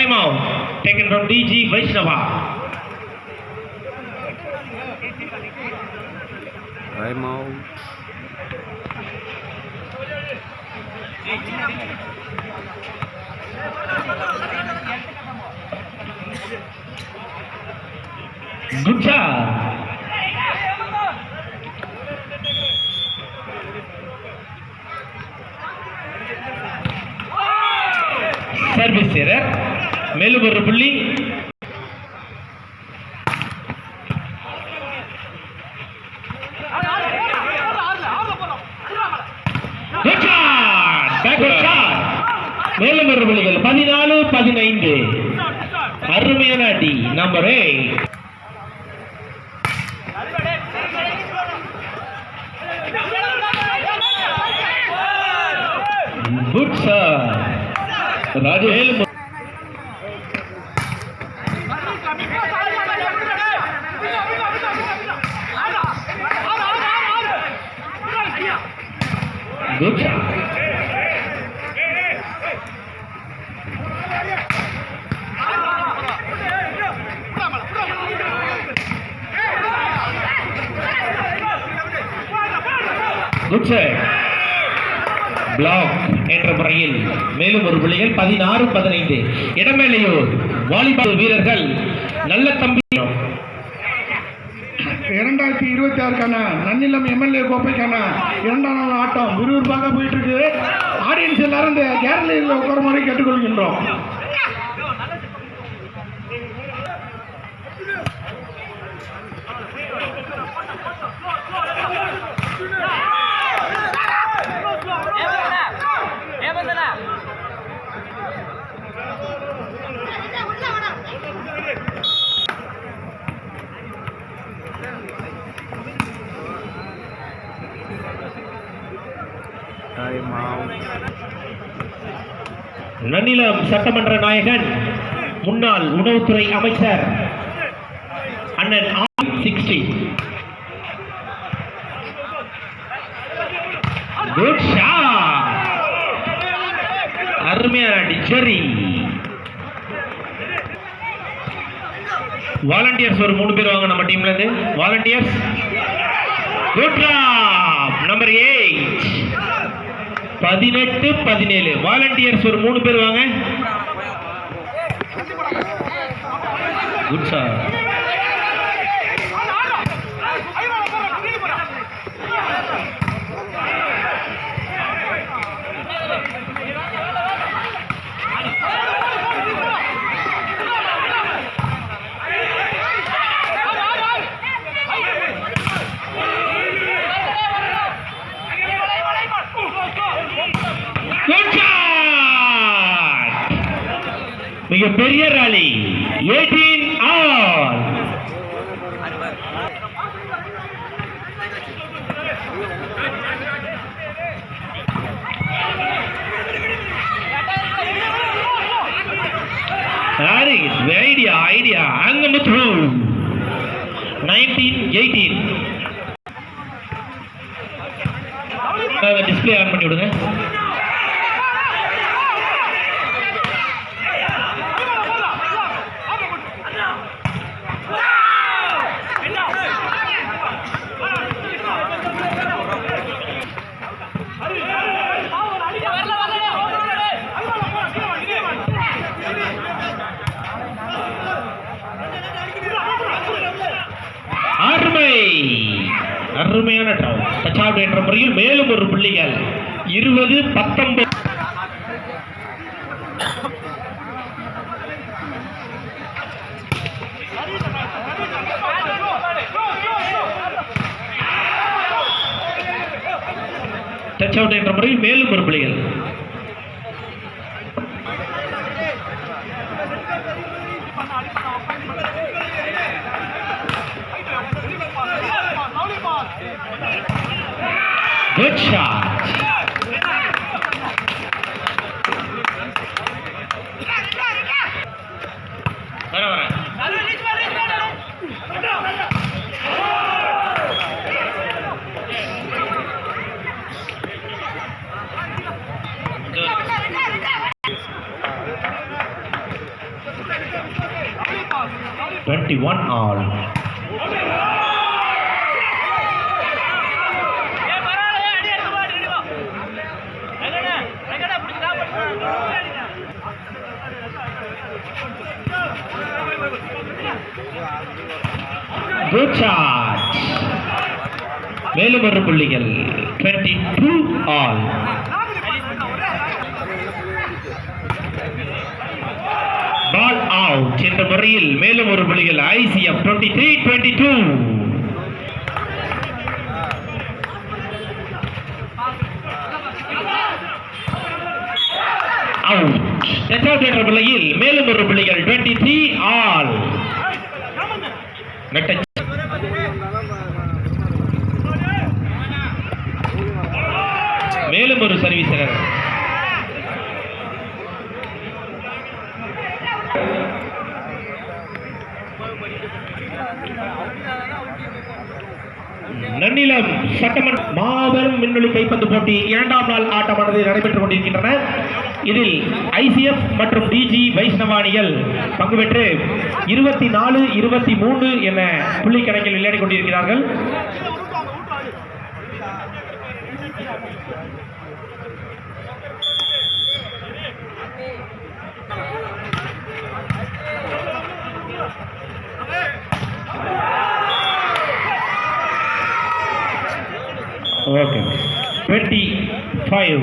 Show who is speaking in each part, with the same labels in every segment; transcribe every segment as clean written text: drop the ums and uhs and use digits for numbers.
Speaker 1: Time out taken from DG Vaishnava.
Speaker 2: Time out.
Speaker 1: Good job. Service error. மேலும் ஒரு புள்ளி. மேலும் ஒரு புள்ளிகள் 14-15. அருமையான அடி. Number 8. Good sir. Rajesh. Good shot. Good set. Block என்ற முறையில் மேலும் ஒரு புள்ளிகள் 16-15. இடமேலையூர் வாலிபால் வீரர்கள் நல்ல தம்பி
Speaker 3: 2026 நன்னிலம் எம்எல்ஏ கோப்பைக்கான 2ஆம் நாள் ஆட்டம் விறுவிறுப்பாக போயிட்டு இருக்கு. ஆடியன்ஸ் எல்லாரும் இந்த கேரளியில் உட்காருமாறு கேட்டுக்கொள்கின்றோம்.
Speaker 1: நன்னிலம் சட்டமன்ற நாயகன் முன்னாள் உணவுத்துறை அமைச்சர் அண்ணன் 60. Good shot. அருமையான டிச்சரி. வாலண்டியர்ஸ் ஒரு 3 பேர் வாங்க நம்ம டீம்ல இருந்து. Volunteers. Good job. Number 8. 18-17. Volunteers ஒரு 3 பேர் வாங்க. Good sir. மிக பெரிய ராலி. 18 ஆல். ஐடியா அங்க முத்து 19-18. டிஸ்பிளே ஆன் பண்ணி விடுங்க. அருமையான டச் அவுட் என்ற முறையில் மேலும் ஒரு புள்ளிகள் 20-19. டச் அவுட் என்ற முறையில் மேலும் ஒரு புள்ளிகள். Good shot. 21 all. Good charge. மேலும் ஒரு புள்ளிகள் 22 all. Ball out என்ற முறையில் மேலும் ஒரு புள்ளிகள் ICF 23-22. Out. டச் அவுட் என்ற புள்ளியில் மேலும் ஒரு புள்ளிகள் 23 all. மேலும் ஒரு சர்வீஸ் எரர். நன்னிலம் சட்டமன்ற மாபெரும் விண்வெளி கைப்பந்து போட்டி இரண்டாம் நாள் ஆட்டமானது நடைபெற்றுக் கொண்டிருக்கின்றன. இதில் ICF மற்றும் DG வைஷ்ணவ அணிகள் பங்கு பெற்று 24-23 என புள்ளி கணக்கில் விளையாடிக் கொண்டிருக்கிறார்கள். ஓகே 25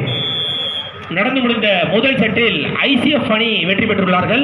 Speaker 1: நடந்து முடிந்த முதல் செட்டில் ICF அணி வெற்றி பெற்றுள்ளார்கள்.